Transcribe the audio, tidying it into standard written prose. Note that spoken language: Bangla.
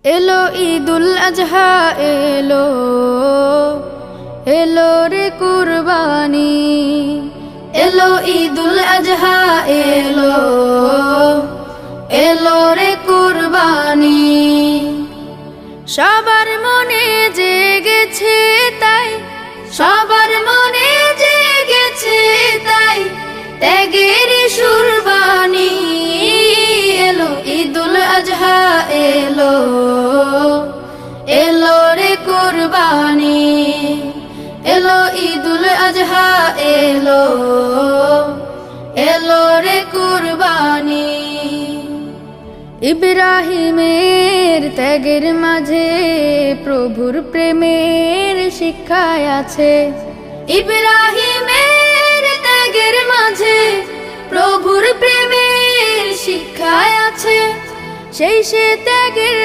এলো ঈদুল আজহা এলো, এলো রে কুরবানি। এলো ঈদুল আজহা এলো, এলো রে কুরবানি। সবার মনে জেগেছে তাই, সবার মনে জেগেছে তাই ত্যাগের সুরবানি। এলো ঈদুল আজহা এলো, এলো রে কুরবানি। এলো ঈদুল আজহা এলো, এলো রে কুরবানি। ইব্রাহিমের ত্যাগের মাঝে প্রভুর প্রেমের শিক্ষায় আছে। ইব্রাহিমের ত্যাগের মাঝে প্রভুর প্রেমের শিক্ষায় আছে। সেই সে ত্যাগের